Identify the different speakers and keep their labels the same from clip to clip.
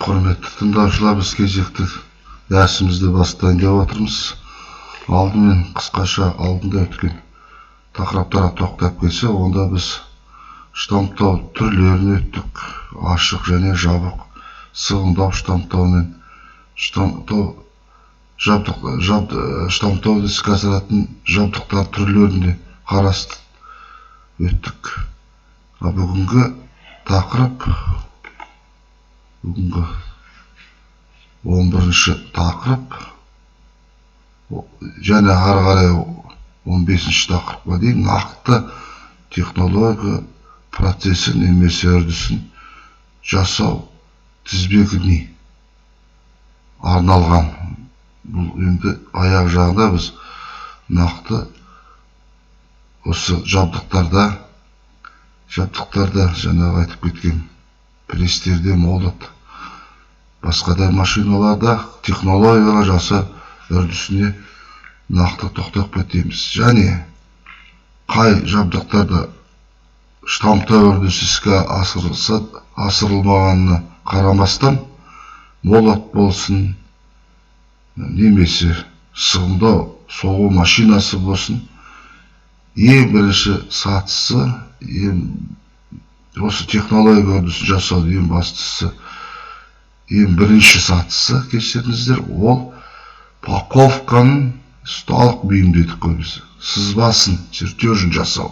Speaker 1: Құрметті тыңдаушылар, біз кезекті дәрісімізді бастайын деп отырмыз. Алдымен қысқаша алдында өткен тақырыптарға тоқтап келсе, онда біз штамптау түрлерін өттік. Ашық және жабық, сығымдау штамптаумен штамптауды іске асыратын жабдықтар түрлеріне қарастырып өттік. Бүгінгі тақырып, бүгінгі 11-ші тақырып және ары қарай 15-ші тақырыпқа дейін нақты технология процесі немесе үрдісін жасау тізбегіне арналған. Бұл енді аяқ жағында біз нақты осы жабдықтарда жаңағы айтып кеткен престерде, молот, басқа да машиналарда технологиялар жасау үрдісіне нақты тоқтап кетеміз. Және қай жабдықтарда штамптау үрдісі іске асырылмағанына қарамастан, молот болсын, немесе сығымдау соғу машинасы болсын, ең бірінші сатысы, осы технология үрдісін жасаудың ең бастысы, ең бірінші сатысы, кешіріңіздер, ол паковканың ұсталық бұйым дедік қой біз. Сызбасын, чертежін жасау.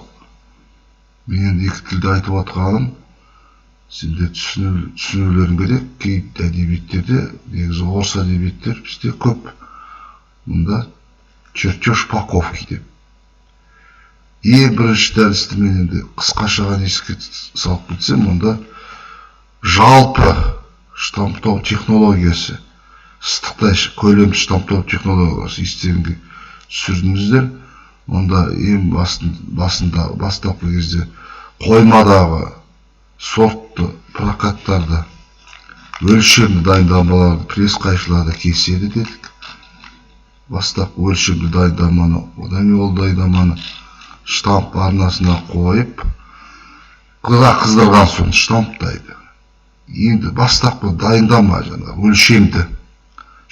Speaker 1: Мен екі тілді айтып отқаным, сендер түсінулерің керек. Кей әдебиеттерде, негізі орыс әдебиеттер бізде көп. Мұнда чертеж паковки деп. Ең бірінші дәрісті мен енді қысқашаға еске салып кетсем, мұнда жалпы штамптау технологиясы, ыстықтай көлем штамптау технологиясы естеріңге түсірдіңіздер. Онда ең бастапқы кезде қоймадағы сортты прокаттарды, өлшемді дайындамаларды пресс қайшыларда кеседі дедік. Бастапқы өлшемді дайындаманы, одан ол дайындаманы штамп арнасына қойып, қыздырған соң штамптайды. Енді бастапқы дайындама өлшемді,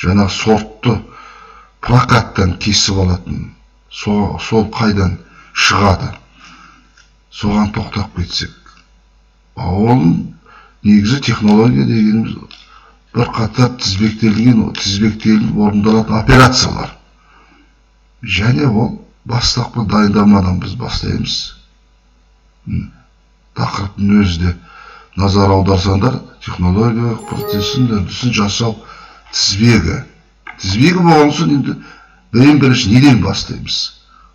Speaker 1: жаңағы сортты прокаттан кесіп алатын, сол қайдан шығады, соған тоқтап кетсек. Оның негізі технология дегеніміз бір қатар тізбектелініп орындалатын операциялар. Және ол бастапқы дайындамадан біз бастаймыз. Тақырыптың өзі де назар аударсаңдар, технологиялық процесін, үрдісін жасау тізбегі. Тізбегі болған соң енді ең бірінші неден бастаймыз?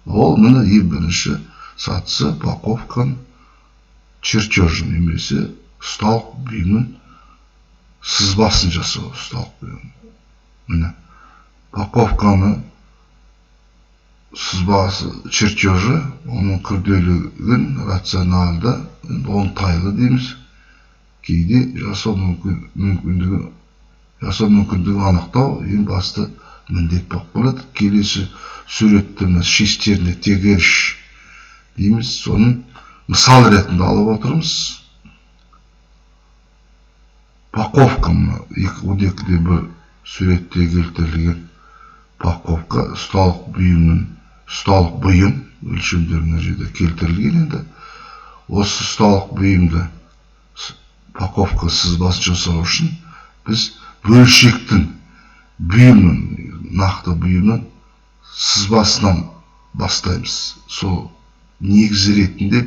Speaker 1: Ол міне ең бірінші сатысы паковканың чертежін немесе ұсталық бұйымның сызбасын жасау. Ұсталық бұйым. Міне паковканы сызбасы, чертежі, оның күрделілігін рационалды, оңтайлы дейміз. Кейде жасау мүмкіндігін анықтау ең басты міндет болып болады. Келесі суретті шестеріне тегеріш дейміз. Соның мысал ретінде алып отырмыз. Паковка, 12-де бір суретте келтірілген паковка, ұсталық бұйым өлшемдеріне жерде келтірілген. Енді осы ұсталық бұйымды паковка сызбасын жасау үшін біз бөлшектің бұйымның, нақты бұйымның сызбасынан бастаймыз. Сол негізі ретінде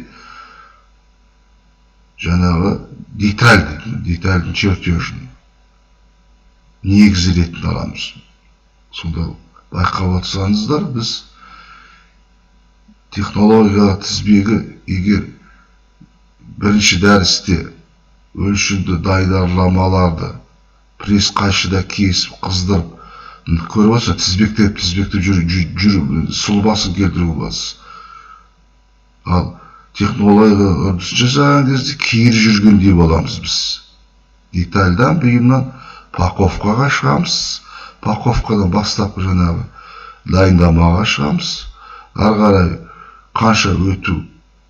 Speaker 1: жаңағы детальдің чертежін негізі ретінде аламыз. Сонда байқап отырсаңыздар, біз технология тізбегі егер бірінші дәрісте өлшемді дайындаламаларды пресс қайшыда кесіп, қыздырып, көріп отырсың, тізбектеп жүріп, сұлбасын келтіруге боласыз. Ал технология үрдісін жасаған кезде кері жүргендей боламыз біз. Детальдан, бұйымнан паковкаға шығамыз. Паковкадан бастапқы жаңағы дайындамаға шығамыз. Ары қарай қанша өту,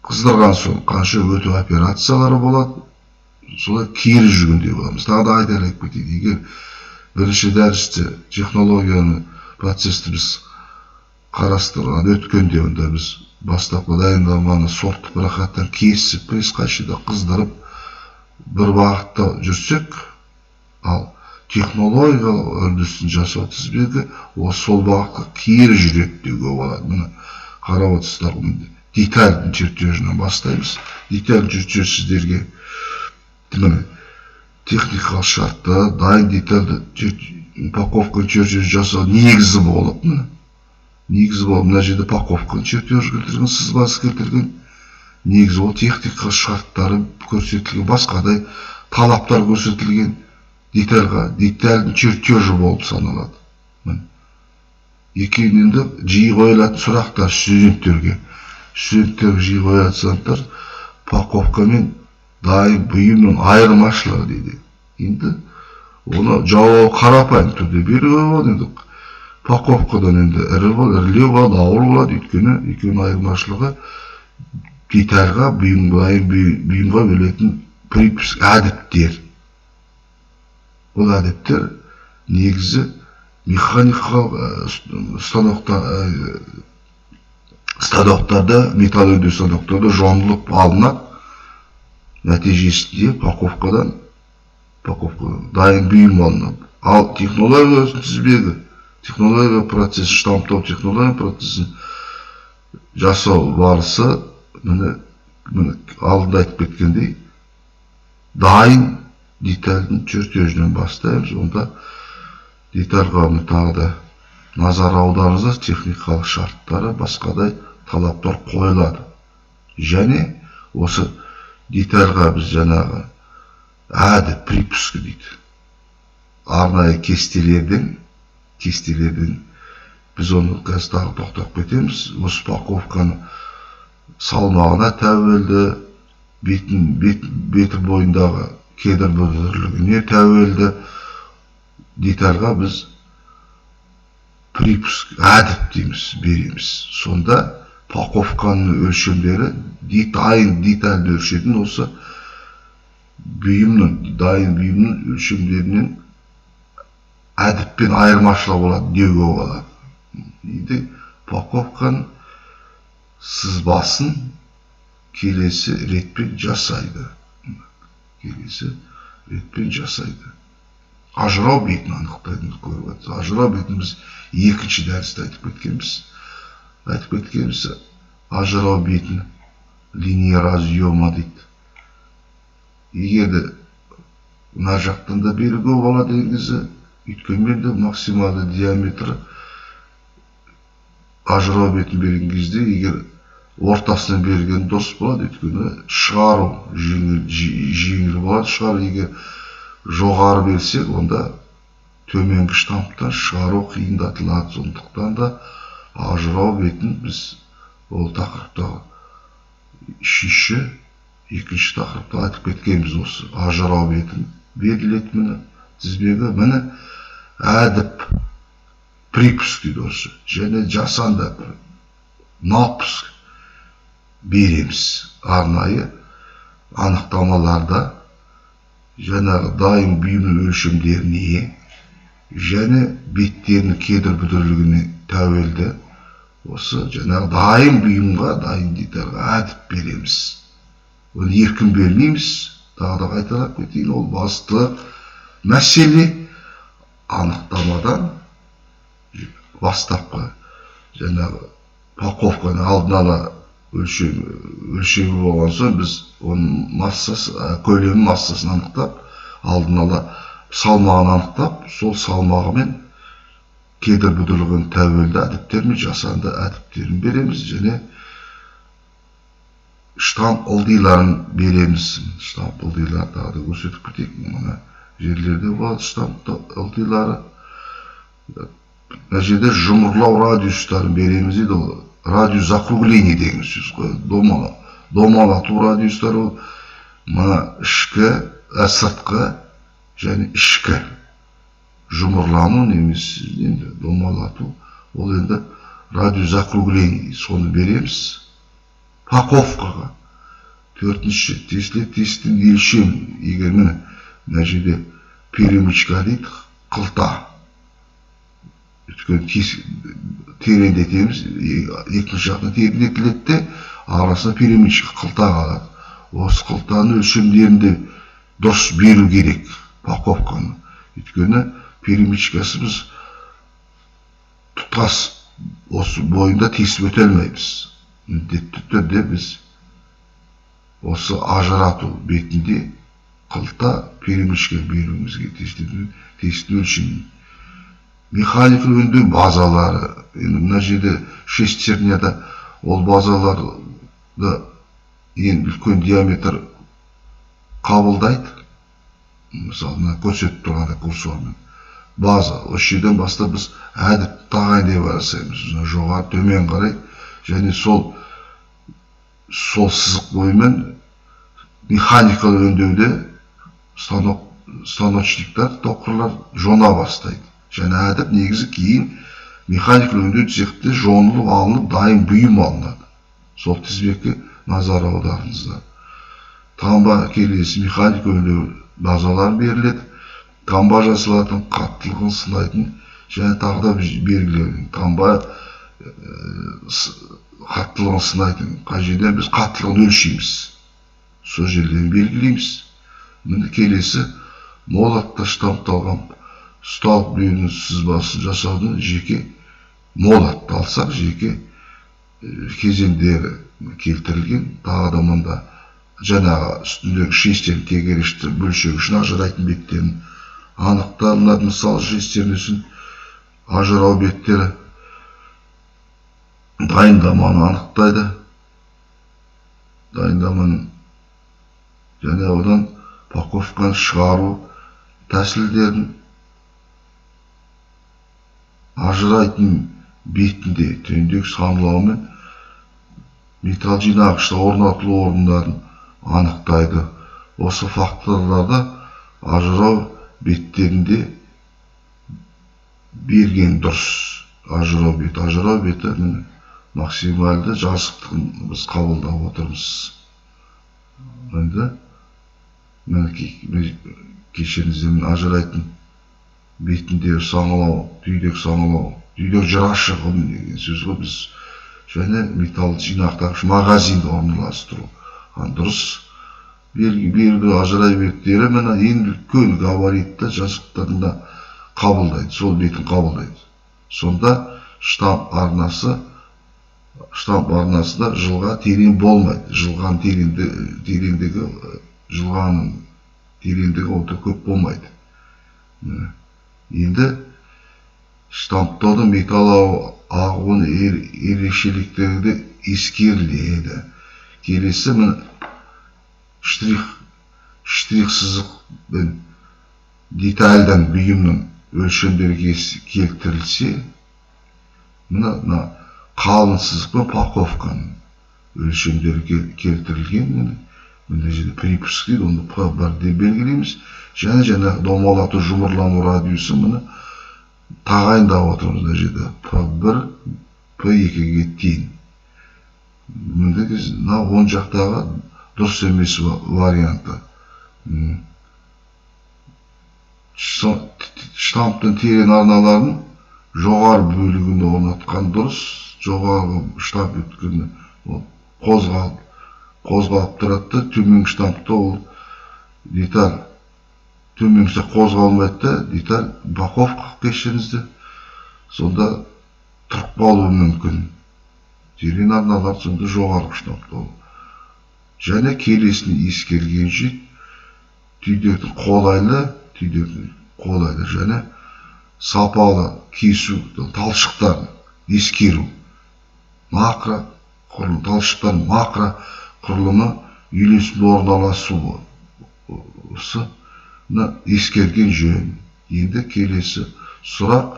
Speaker 1: қыздырған соң қанша өту операциялары болады. солай кері жүргендей боламыз. Тағы да айтып кетейін, егер бірінші дәрісте технологияны, процессті біз қарастырған өткенде, онда біз бастапқы дайындаманы сорттық прокаттан кесіп, пресс қайшыда қыздырып бір бағытта жүрсек, ал технологиялық үрдістің жасау тізбегі сол бағытқа кері жүреді деуге болады. Міне қарап отырсыздар, детальдің чертежінен бастаймыз. Деталь чертеж сіздерге техникалық шартты, дайын детальді упаковка чертеж жасау негізі болып, мына жерде упаковка чертеж келтірген, сызбасы келтірген. Негізі ол техникалық шарттары көрсетілген, басқадай талаптар көрсетілген детальға, детальдің чертежі болып саналады. Екеуінен де жиі қойылатын сұрақтар студенттерге жиі қоятын сұрақтар упаковка мен дайын бұйымның айырмашылығы дейді. Енді оны жауабы қарапайым түрде беруге болады. Енді упаковкадан енді ірілеу болады, ауыр болады, өйткені екеуінің айырмашылығы детальға, бұйымға бөлетін припуск әдіптер. Ол әдіптер негізі механикалық станоктарда, металл өңдеу станоктарда жонылып алынады. Нәтижесінде упаковкадан дайын бұйым алынады. Ал технологияның тізбегі, технология процесі, штамптау технология процесін жасау барысы, міне алдында айтып кеткендей, дайын детальдің чертежінен бастаймыз. Онда детальға тағы да назар аударыңыздар, техникалық шарттары, басқадай талаптар қойылады. Және осы детальға біз жаңағы әдіп припускі дейді. Арнайы кестелерден біз оны қазір тағы тоқтап кетеміз. Осы упаковканы салмағына тәуелді, беті бойындағы кедір бұдырлығына тәуелді детальға біз припуск әдіп дейміз, береміз. Сонда упаковканың өлшемдері дайын детальді өлшейтін осы дайын бұйымның өлшемдерінен әдіппен айырмашылығы болады деуге болады. Енді упаковканың сызбасын келесі ретпен жасайды. Ажырау бетін анықтайтынды көріп отырсыз. Ажырау бетін біз екінші дәрісте айтып кеткенбіз. Ажырау бетін линия разъема дейді. Егерде мына жақтан да беруге болады негізі, өйткенде максималды диаметрі ажырау бетін берген кезде, егер ортасынан берген дұрыс болады, өйткені шығару жеңіл болады. Шығару егер жоғары берсек, онда төменгі штамптан шығару қиындатылады. Сондықтан да ажырау бетін біз ол тақырыптағы екінші тақырыпта айтып кеткенбіз. Осы ажырау бетін берілетін тізбегі міне әдіп припуск дейді осы. Және жасанды напуск береміз. Арнайы анықтамаларда жаңағы дайын бұйымның өлшемдеріне және беттерінің кедір бүдірлігіне тәуелді осы жаңағы дайын бұйымға, дайын детальға әдіп береміз. Оны еркін бермейміз. Тағы да қайталап кетейін, ол басты мәселе анықтамадан бастапқы жаңағы упаковканы алдын ала өлшемі болған соң біз оның массасы, көлемі массасын анықтап, алдын ала салмағын анықтап, сол салмағымен кедір бүдірлігін тәуелді әдіптер мен жасанды әдіптерін береміз. Және штамп ылдиларын береміз. Штамп ылдилары тағы да көрсетіп кетейік. Мына жерлерде болады штамп ылдилары. Мына жерде жұмырлау радиустарын береміз дейді. Ол радиус закругления деген сөз қой. Домалату радиустары мына ішкі, сыртқы және ішкі жұмырлану немесе енді домалату. Ол енді радиус закругления, соны береміз упаковкаға. Төртінші, тестің өлшем, егер мына жерде перемычка дейді, қылта. Өйткені тереңдетеміз, екінші жақтан тереңдетіледі де, арасына перемычка қылта қалады. Осы қылтаның өлшемдерінде дұрыс беру керек, упаковканы. Өйткені перемычкасы біз тұтас осы бойында тесіп өте алмаймыз. Міндетті түрде біз осы ажырату бетінде қылта перемычка беруімізге тесттің өлшемін. Механикалық өңдеу базалары, мына жерде шестерняда ол базаларды ең үлкен диаметр қабылдайды. Мысалы, көрсетіп тұрғанда курсормен. База, осы жерден бастап біз әдіп тағайындай барасаймыз. Жоғары төмен қарай, және сол сызық бойымен механикалық өңдеуде станочниктар, токарлар жона бастайды. Және әдіп негізі кейін механикалық өңдеу цехте жонылып алынып, дайын бұйым алынады. Сол тізбекке назар аударыңыздар. Тамба келесі механикалық өңдеу базалар беріледі. Тамба жасалатын, қаттылығын сынайтын, және тағы да белгілеу. Тамба қаттылығын сынайтын, қай жерден біз қаттылығын өлшейміз. Сол жерден белгілейміз. Міне келесі молатта штампталған ұсталық бүйінің сызбасын жасаудың жеке молатты алсақ, жеке кезеңдері келтірілген. Тағы да мұнда жаңағы үстіндегі шестерін тегерештер бөлшегі ажырайтын беттерін анықталынады. Мысалы, шестерін үшін ажырау беттері дайындаманы анықтайды. Дайындаманы және одан упаковканы шығару тәсілдерін, ажырайтын бетінде түйіндік санлауымен металл жинағышта орнатылу орындарын анықтайды. Осы факторларда ажырау беттерінде берген дұрыс. Ажырау беті максималды жазықтығын біз қабылдап отырмыз. Кешенізден ажырайтын бетінде саңылау, түйдек саңылау, түйдек жырашығы деген сөз ғой біз. Және металл жинақтағыш магазинді орналастыру. Дұрыс бергі ажырай беттері ең үлкен габаритті жазықтарында қабылдайды, сол бетін қабылдайды. Сонда штамп арнасында жылға терең болмайды. Жылғаның тереңдігі оты көп болмайды. Енді штамптаудың металл ағуын ерекшеліктері де ескеріледі. Келесі штрих сызықпен детальдан бұйымның өлшемдері келтірілсе, қалың сызықпен упаковканың өлшемдері келтірілген. Мына жерде припуск дейді, оны П1 деп белгілейміз. Және домалату жұмырлану радиусы тағайындап отырмыз. Мына жерде П1, П2-ге тең. Оң жақтағы дұрыс емес варианты. Штамптың терең арналарын жоғары бөлігінде орнатқан дұрыс. Жоғарғы штамп өткені қозғалып тұрады. Төменгі штампта ол деталь төменгі қозғалмайды, деталь упаковка кешенізді. Сонда тұрып қалуы мүмкін. Терең арналар сонда жоғарғы штампта ол. Және келесіне ескерген түйдектің қолайлы және сапалы кесу талшықтарын ескеру. Талшықтардың макро құрылымы үйлесімді орналасуы ескерген жөн. Енді келесі сұрақ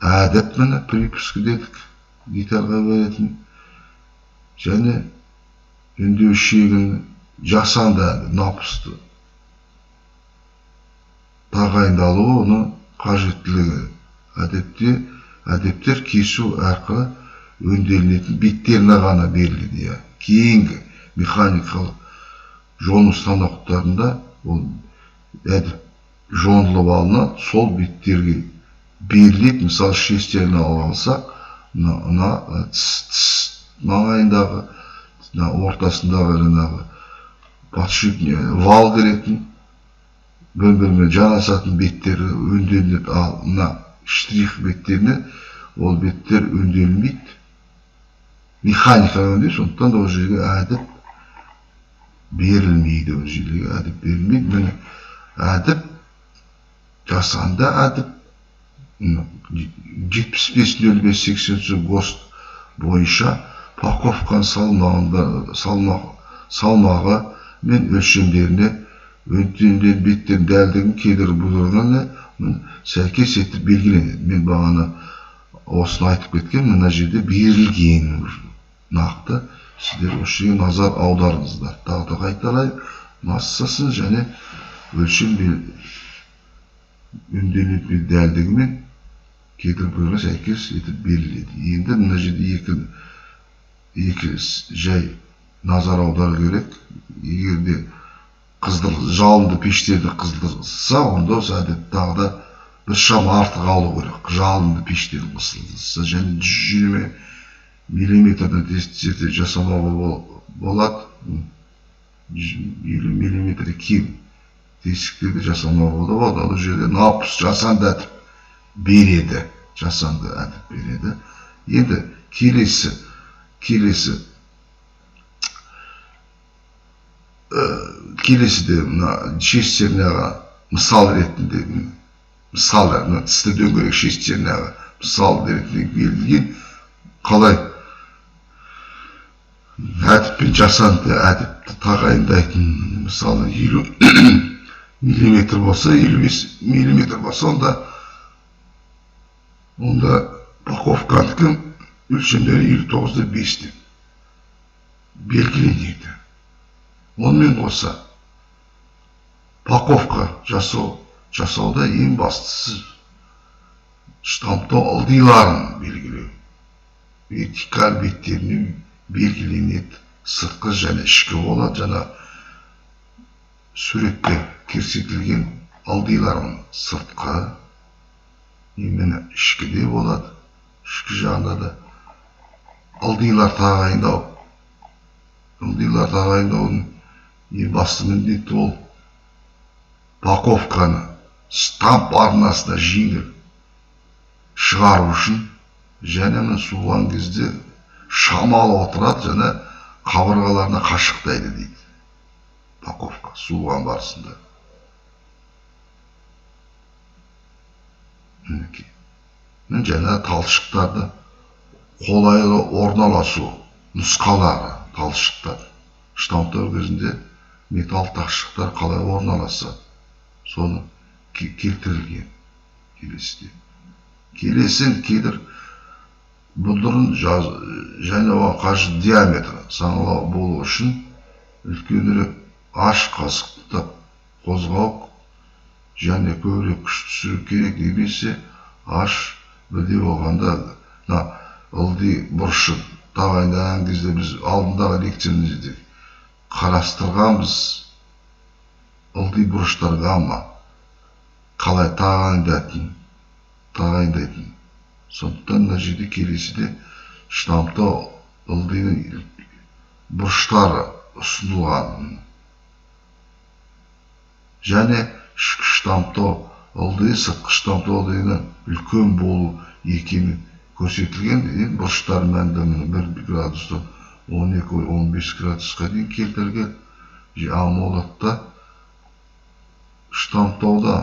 Speaker 1: әдеп припуск дедік, детальға беретін және өңдеу шегін жасанды напысты тағайындалуы, оның қажеттілігі. Әдептер кесу арқылы өңделінетін беттеріне ғана беріледі. Кейінгі механикалық жону станоктарында ол әдіп жонылып алынады, сол беттерге беріледі. Мысалы шестерін алып алсақ, мына тіс маңайындағы, ортасындағы жаңағы подшипник вал кіретін, бір-бірімен жанасатын беттері өнделінеді. Ал мына штрих беттеріне ол беттер өнделмейді, механикаға өңдейді. Сондықтан да ол жерге әдіп берілмейді. Ол жерге әдіп берілмейді. Міне әдіп жасанды әдіп 75-05-80 ГОСТ бойынша паковканың салмағы мен өлшемдеріне өнделген беттердің дәлдігін кедір бұдырғаны сәйкес етіп белгіленеді. Мен бағана осыны айтып кеткен, мына жерде берілген нақты. Сіздер осы жерге назар аударыңыздар. Тағы да қайталайын, массасын және өлшем өнделетін дәлдігімен кедір бұдырға сәйкес етіп беріледі. Енді мына жерде екі жай назар аудару керек. Егер де жалынды пештерді қыздырса, онда осы әдет тағы да бір шама артық алу керек. Жалынды пештерді қысылдырса және 120 миллиметрден тесте жасамауға болады. 50 миллиметр кем тесіктерді жасамауға да болады. Ол жерде напус жасанды әдіп береді. Жасанды әдіп береді. Енді келесі де мына шестеріне мысал ретінде, тісті дөңгелек шестеріне мысал ретінде берілген, қалай әдіппен жасанды әдіпті тағайындайтын. Мысалы 50 миллиметр болса, 55 миллиметр болса, онда паковканың өлшемдері 59-5 белгіленеді. Онымен қоса паковка жасауда ең бастысы штамптау ылдиларын белгілеу. Вертикаль беттеріне белгіленеді. Сыртқы және ішкі болады. Жаңа суретте көрсетілген ылдиларын сыртқы, міне ішкіде болады. Ішкі жағында да ылдилар тағайындаудың ең басты міндеті ол паковканы штамп арнасына жеңіл шығару үшін және суған кезде шамалы отырады және қабырғаларына қашықтайды дейді. Паковка суған барысында. Және талшықтарды қолайлы орналасу нұсқалары, талшықтар. Штамптау кезінде металл талшықтар қалай орналасады, соны келтірілген. Келесін кедір бұлдырын және оған қажет диаметрі саңылау болу үшін үлкенірек аш қасықты қозғау және көбірек күш түсіру керек. Немесе аш бірде болғанда ылди бұрышы тағайындаған кезде біз алдындағы лекциямызда қарастырғанбыз. Ылди бұрыштар гамма қалай тағайындайтын. Сондықтан мына жерде келесіде штамптау ылдиның бұрыштары ұсынылған. Және ішкі штамптау ылдиы сыртқы штамптау ылдиынан үлкен болу екені көрсетілген. Бұрыштар мәндігінің 1 градустан 12-15 градусқа дейін келтірген. Амолатта штамптауда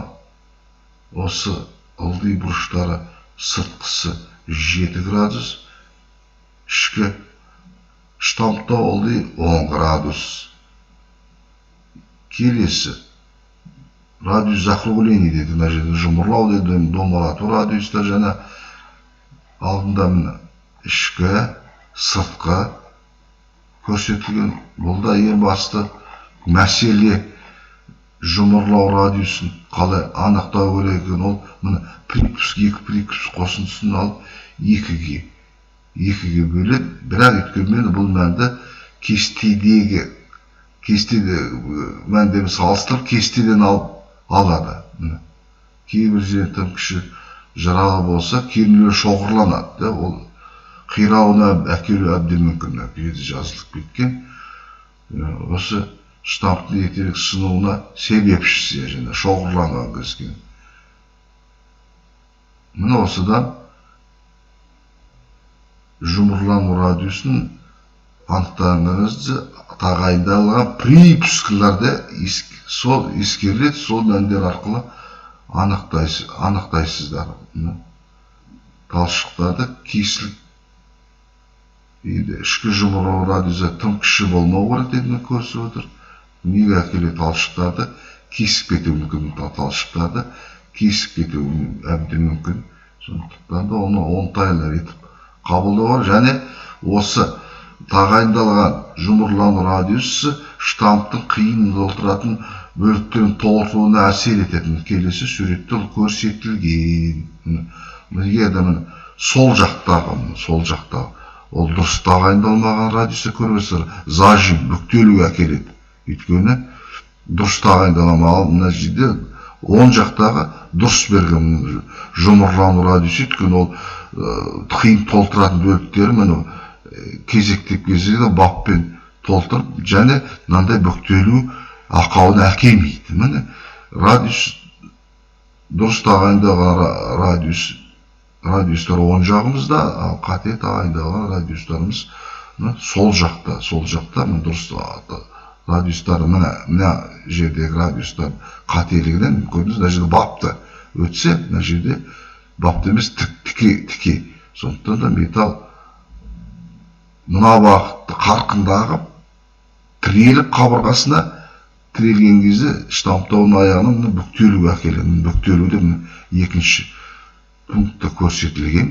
Speaker 1: осы ылди бұрыштары сыртқысы 7 градус, ішкі штамптау ылди 10 градус. Келесі радиус закругления деді. Мына жерде жұмырлау деді, домалату радиустар және алдында ішкі, сыртқы көрсетілген. Бұл да ең басты мәселе. Жұмырлау радиусын қалай анықтау керек екен. Ол прикус, 2 прикус қосындысын алып 2-ге бөледі. Бірақ өткенмен бұл мәнді кестеде мәндерін салыстырып кестеден алады. Кейбір жерде тым кіші жыралы болса, кейбіреулер шоғырланады. Ол қирауына әкелу әбден мүмкін. Жерде жазылып кеткен. Осы штамптың ертерек сынуына себепшісі, және шоғырланған кіріскен. Міне осыдан жұмырлану радиусын анықтағаныңызды тағайындалған припускаларды сол ескеріледі, сол мәндер арқылы анықтайсыздар. Талшықтарды кесіліп, ішкі жұмырлау радиусы тым кіші болмау керек дегенді көрсетіп отыр. Неге әкеледі? Талшықтарды кесіп кетуі мүмкін. Талшықтарды кесіп кетуі әбден мүмкін. Сондықтан да оны оңтайлы етіп қабылдау бар. Және осы тағайындалған жұмырлану радиусы штамптың қиын толтыратын бөліктерін толтыруына әсер ететін келесі суретте көрсетілген. Егер сол жақтағы ол дұрыс тағайындалмаған радиусы көресіздер, зажим, бүктелуге әкеледі. Өйткені дұрыс тағайындалмаған мына жерде оң жақтағы дұрыс берген жұмырлану радиусы, өйткені ол қиын толтыратын бөліктері міне кезектеп баппен толтырып, және мынандай бүктелу ақауына әкелмейді. Міне радиус, дұрыс тағайындалған радиустар оң жағымызда, ал қате тағайындалған радиустарымыз сол жақта. Дұрыс радиустар, мына жердегі радиустар қателігінен көрдіңіз, мына жерде бапты өтсе, мына жерде бапты емес, тіке. Сондықтан да металл мына бағытты қарқынды ағып, тіреліп қабырғасына тірелген кезде штамптауының аяғына бүктелуге әкеледі. Бүктелуде екінші пунктта көрсетілген.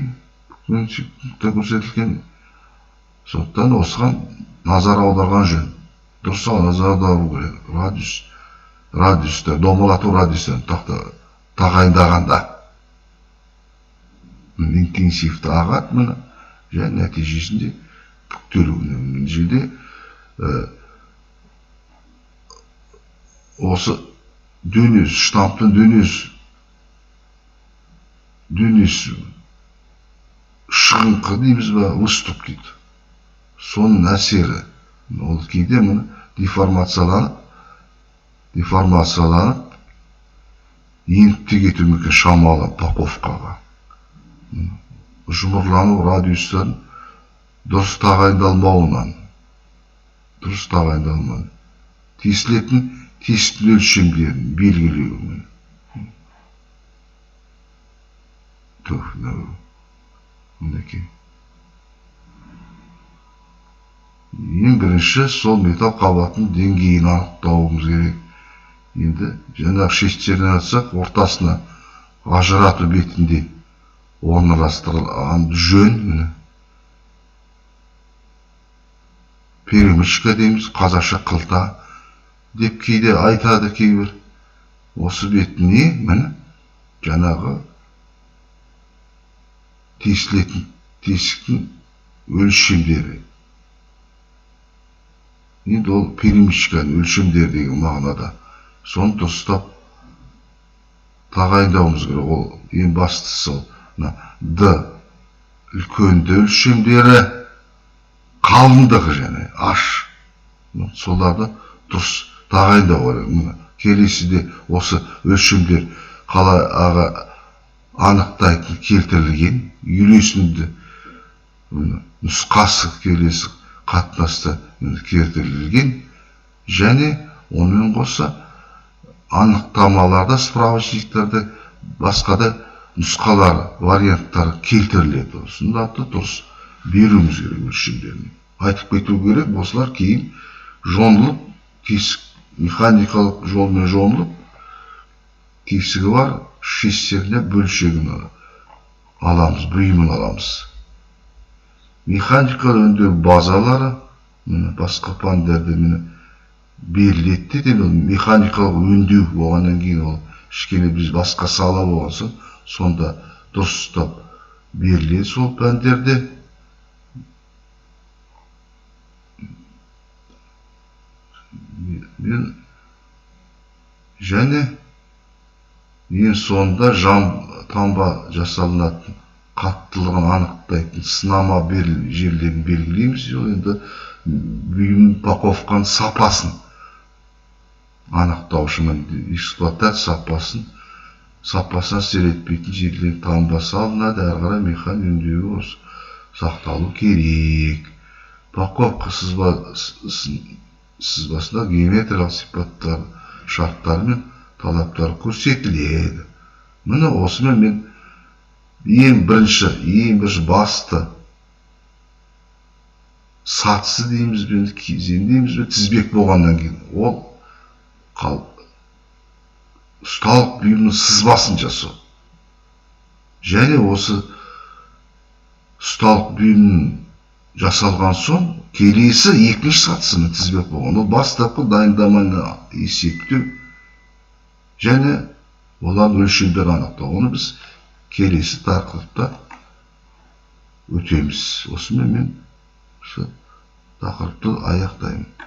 Speaker 1: Сондықтан осыған назар аударған жөн. Дұрыс назар аудару керек. Радиусты, домалату радиустарын тағайындағанда интенсивті ағады мұны, және нәтижесінде бүктелуіне жерде осы дөңес, штамптың дөңес шығыңқы дейміз ба, выступ дейді. Соның әсері, ол кейде мұны деформацияланып, еніп те кету мүмкін шамалы паковкаға. Жұмырлану радиустарын дұрыс тағайындалмауынан, тесілетін тесілу өлшемдерін белгілеу. Ең бірінші сол металл қабатының деңгейін анықтауымыз керек. Енді жаңағы шестерінен атсақ, ортасына ажырату бетінде орналастырылған жөн. Перемычка дейміз, қазақша қылта деп кейде айтады кейбір. Осы бетіне міне жаңағы тесілетін тесіктің өлшемдері. Енді ол перемычканың өлшемдері деген мағынада. Соны дұрыстап тағайындауымыз керек. Ол ең бастысы Д үлкенді өлшемдері, қалыңдығы және H. Соларды дұрыс тағайындау керек. Келесіде осы өлшемдер қалай анықтайтын келтірілген, үйлесімді нұсқасы келесі қатынаста келтірілген, және онымен қоса анықтамаларда, справочниктарда басқа да нұсқалар, варианттар келтіріледі. Осындарды дұрыс беруіміз керек өлшемдерін. Айтып кету керек, осылар кейін жонылып, механикалық жолмен жонылып, тесігі бар шестеріне бөлшегін аламыз, бұйымын аламыз. Механикалық өңдеу базалары басқа пәндерде беріледі де, механикалық өңдеу болғаннан кейін ол кішкене біз басқа сала болған соң, сонда дұрыстап беріледі сол пәндерде. мен және ең соңында таңба жасалынатын қаттылығын анықтайтын сынама жерлерін белгілейміз. Енді бұйым упаковканың сапасын анықтаушымен эксплуатация сапасына әсер етпейтін жерлер таңба салынады. Әрі қарай механик өңдеуі сақталу керек. Упаковка сызбасында геометриялық сипаттар, шарттар мен талаптар көрсетіледі. Міне осымен мен ең бірінші басты сатысы дейміз бе, кезең дейміз бе, тізбек болғаннан кейін ол ұсталық бұйымның сызбасын жасау. Және осы ұсталық бұйымның жасалған соң келесі екінші сатысымен тізбек болған. Ол бастапқы дайындаманы есептеу және олардың өлшемдерін анықтау. Оны біз келесі тақырыпта өтеміз. Осымен мен тақырыпты аяқтаймын.